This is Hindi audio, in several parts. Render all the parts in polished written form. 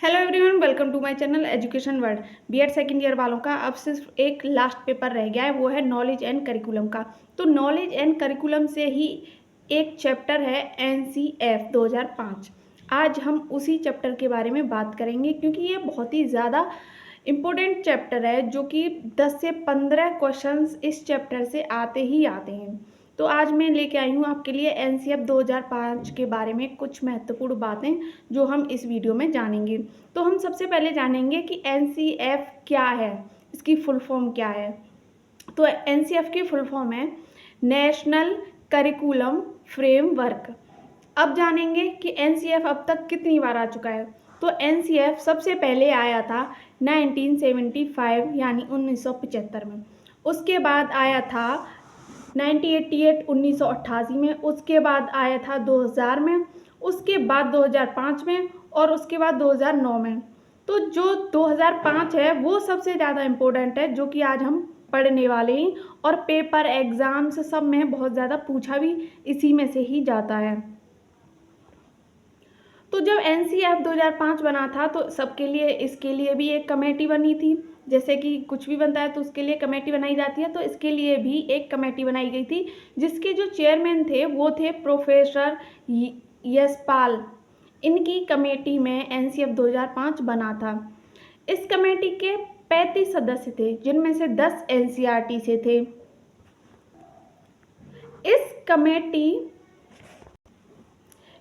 Hello everyone, welcome to my channel education world. B Ed second year वालों का अब सिर्फ एक लास्ट पेपर रह गया है, वो है नॉलेज एंड करिकुलम का। तो नॉलेज एंड करिकुलम से ही एक चैप्टर है एनसीएफ 2005। आज हम उसी चैप्टर के बारे में बात करेंगे क्योंकि ये बहुत ही ज़्यादा इम्पोर्टेंट चैप्टर है, जो कि 10 से 15 क्वेश्चंस इस चैप्टर से आते ही आते हैं। तो आज मैं लेके आई हूँ आपके लिए एनसीएफ 2005 के बारे में कुछ महत्वपूर्ण बातें जो हम इस वीडियो में जानेंगे। तो हम सबसे पहले जानेंगे कि एनसीएफ क्या है, इसकी फुल फॉर्म क्या है। तो एनसीएफ की फुल फॉर्म है नेशनल करिकुलम फ्रेमवर्क। अब जानेंगे कि एनसीएफ अब तक कितनी बार आ चुका है। तो एनसीएफ सबसे पहले आया था 1975 यानी 1975 में। उसके बाद आया था 1988 1988 में। उसके बाद आया था 2000 में। उसके बाद 2005 में और उसके बाद 2009 में। तो जो 2005 है वो सबसे ज़्यादा इम्पोर्टेंट है, जो कि आज हम पढ़ने वाले हैं और पेपर एग्जाम्स सब में बहुत ज़्यादा पूछा भी इसी में से ही जाता है। तो जब एनसीएफ 2005 बना था तो सबके लिए इसके लिए भी एक कमेटी बनी थी। जैसे कि कुछ भी बनता है तो उसके लिए कमेटी बनाई जाती है, तो इसके लिए भी एक कमेटी बनाई गई थी जिसके जो चेयरमैन थे वो थे प्रोफेसर यशपाल। इनकी कमेटी में एनसीएफ 2005 बना था। इस कमेटी के 35 सदस्य थे, जिनमें से 10 एनसीईआरटी से थे। इस कमेटी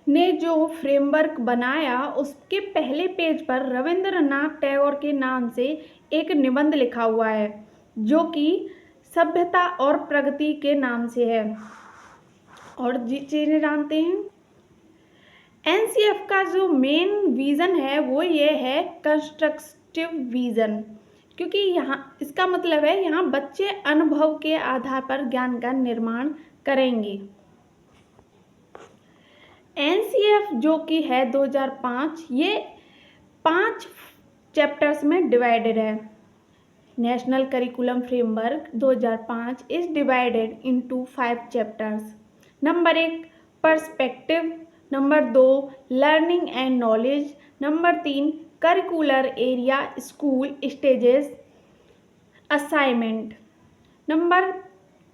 ने जो फ्रेमवर्क बनाया उसके पहले पेज पर रविंद्रनाथ टैगोर के नाम से एक निबंध लिखा हुआ है, जो कि सभ्यता और प्रगति के नाम से है। और चीज़ें जानते हैं। एनसीएफ का जो मेन विज़न है वो ये है कंस्ट्रक्टिव विज़न, क्योंकि यहाँ इसका मतलब है यहाँ बच्चे अनुभव के आधार पर ज्ञान का निर्माण करेंगे। एनसीएफ जो कि है 2005, ये 5 चैप्टर्स में डिवाइडेड है। National curriculum framework 2005 is divided into 5 chapters. Number 1 perspective, number 2 learning and knowledge, number 3 curricular area school stages assignment, number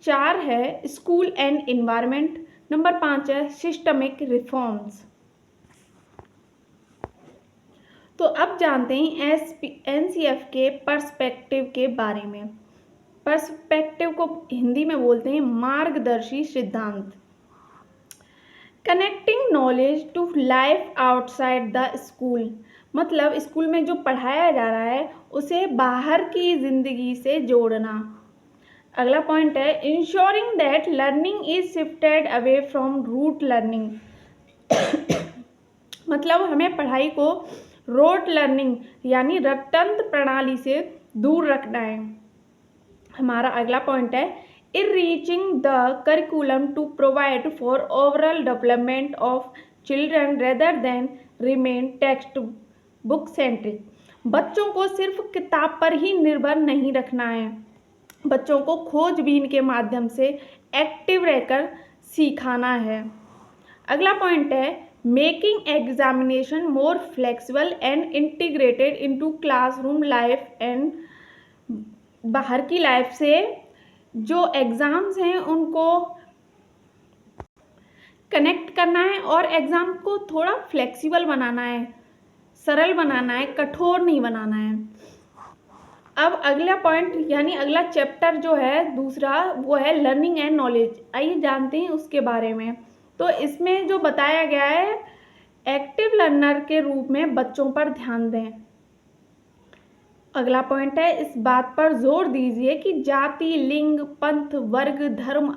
4 है स्कूल एंड इन्वायरमेंट, नंबर 5 है सिस्टमिक रिफॉर्म्स। तो अब जानते हैं एनसीएफ के पर्सपेक्टिव के बारे में। पर्सपेक्टिव को हिंदी में बोलते हैं मार्गदर्शी सिद्धांत। Connecting knowledge to life outside the school, मतलब स्कूल में जो पढ़ाया जा रहा है उसे बाहर की जिंदगी से जोड़ना। अगला पॉइंट है ensuring that learning is shifted away from rote learning. मतलब हमें पढ़ाई को रोट लर्निंग यानी रटंत प्रणाली से दूर रखना है। हमारा अगला पॉइंट है enriching the curriculum to provide for overall development of children rather than remain text book centric. बच्चों को सिर्फ किताब पर ही निर्भर नहीं रखना है, बच्चों को खोजबीन के माध्यम से एक्टिव रहकर सिखाना है। अगला पॉइंट है making examination more flexible and integrated into classroom life and बाहर की लाइफ से जो एग्ज़ाम्स हैं उनको कनेक्ट करना है और एग्ज़ाम को थोड़ा फ्लेक्सिबल बनाना है, सरल बनाना है, कठोर नहीं बनाना है। अब अगला पॉइंट यानी अगला चैप्टर जो है दूसरा वो है लर्निंग एंड नॉलेज। आइए जानते हैं उसके बारे में। तो इसमें जो बताया गया है एक्टिव लर्नर के रूप में बच्चों पर ध्यान दें। अगला पॉइंट है इस बात पर जोर दीजिए कि जाति, लिंग, पंथ, वर्ग, धर्म,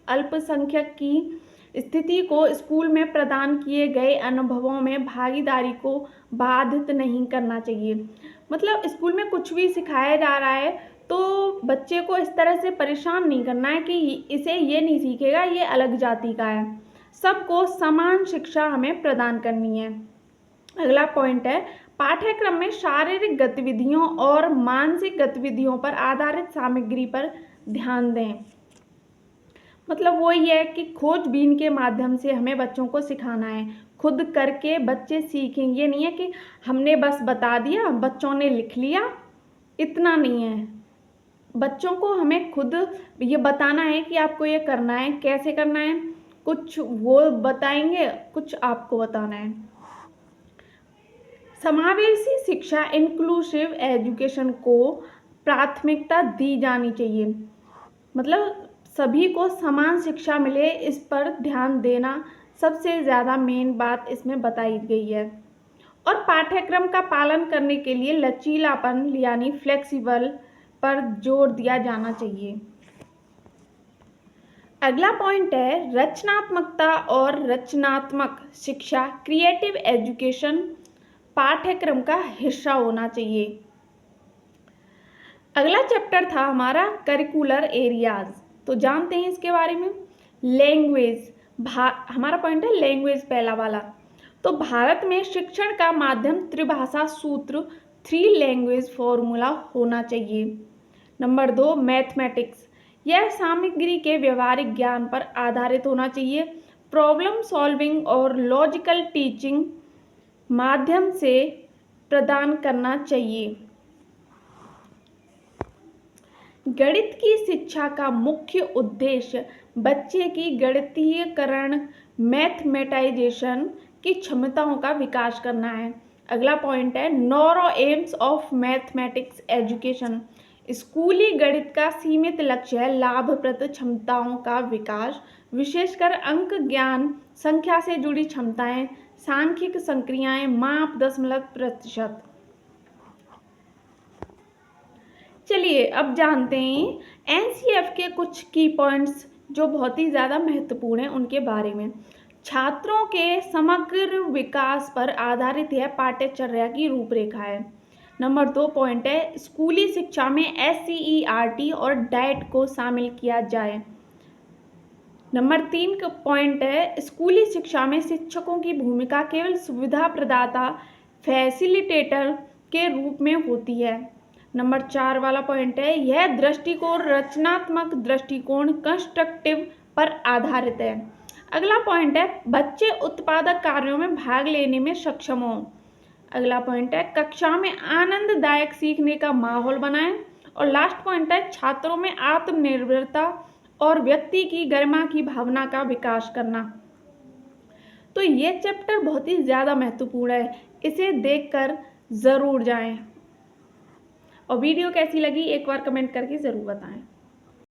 अल्पसंख्यक की स्थिति को स्कूल में प्रदान किए गए अनुभवों में भागीदारी को बाधित नहीं करना चाहिए। मतलब स्कूल में कुछ भी सिखाया जा रहा है तो बच्चे को इस तरह से परेशान नहीं करना है कि इसे ये नहीं सीखेगा, ये अलग जाति का है। सबको समान शिक्षा हमें प्रदान करनी है। अगला पॉइंट है पाठ्यक्रम में शारीरिक गतिविधियों और मानसिक गतिविधियों पर आधारित सामग्री पर ध्यान दें। मतलब वो ये है कि खोजबीन के माध्यम से हमें बच्चों को सिखाना है। खुद करके बच्चे सीखें। ये नहीं है कि हमने बस बता दिया, बच्चों ने लिख लिया, इतना नहीं है। बच्चों को हमें खुद ये बताना है कि आपको ये करना है, कैसे करना है। कुछ वो बताएंगे, कुछ आपको बताना है। समावेशी शिक्षा, इंक्लूसिव एजुकेशन को प्राथमिकता दी जानी चाहिए। मतलब सभी को समान शिक्षा मिले, इस पर ध्यान देना सबसे ज़्यादा मेन बात इसमें बताई गई है। और पाठ्यक्रम का पालन करने के लिए लचीलापन यानी फ्लेक्सिबल पर जोर दिया जाना चाहिए। अगला पॉइंट है रचनात्मकता और रचनात्मक शिक्षा, क्रिएटिव एजुकेशन पाठ्यक्रम का हिस्सा होना चाहिए। अगला चैप्टर था हमारा करिकुलर एरियाज, तो जानते हैं इसके बारे में। लैंग्वेज, हमारा पॉइंट है लैंग्वेज पहला वाला। तो भारत में शिक्षण का माध्यम त्रिभाषा सूत्र, 3 लैंग्वेज फॉर्मूला होना चाहिए। नंबर 2 मैथमेटिक्स, यह सामग्री के व्यवहारिक ज्ञान पर आधारित होना चाहिए। प्रॉब्लम सॉल्विंग और लॉजिकल टीचिंग माध्यम से प्रदान करना चाहिए। गणित की शिक्षा का मुख्य उद्देश्य बच्चे की गणितीयकरण, मैथमेटाइजेशन की क्षमताओं का विकास करना है। अगला पॉइंट है narrow AIIMS of mathematics education, स्कूली गणित का सीमित लक्ष्य है लाभप्रद क्षमताओं का विकास, विशेषकर अंक ज्ञान, संख्या से जुड़ी क्षमताएं, सांख्यिक संक्रियाएं, माप, दशमलव प्रतिशत। चलिए अब जानते हैं एनसीएफ के कुछ की पॉइंट्स जो बहुत ही ज़्यादा महत्वपूर्ण हैं उनके बारे में। छात्रों के समग्र विकास पर आधारित यह पाठ्यचर्या की रूपरेखा है। नंबर 2 पॉइंट है स्कूली शिक्षा में SCERT और डाइट को शामिल किया जाए। नंबर 3 का पॉइंट है स्कूली शिक्षा में शिक्षकों की भूमिका केवल सुविधा प्रदाता, फैसिलिटेटर के रूप में होती है। नंबर 4 वाला पॉइंट है यह दृष्टिकोण रचनात्मक दृष्टिकोण, कंस्ट्रक्टिव पर आधारित है। अगला पॉइंट है बच्चे उत्पादक कार्यों में भाग लेने में सक्षम हों। अगला पॉइंट है कक्षा में आनंददायक सीखने का माहौल बनाएं। और लास्ट पॉइंट है छात्रों में आत्मनिर्भरता और व्यक्ति की गरिमा की भावना का विकास करना। तो ये चैप्टर बहुत ही ज़्यादा महत्वपूर्ण है, इसे देखकर ज़रूर जाएं। और वीडियो कैसी लगी एक बार कमेंट करके ज़रूर बताएं।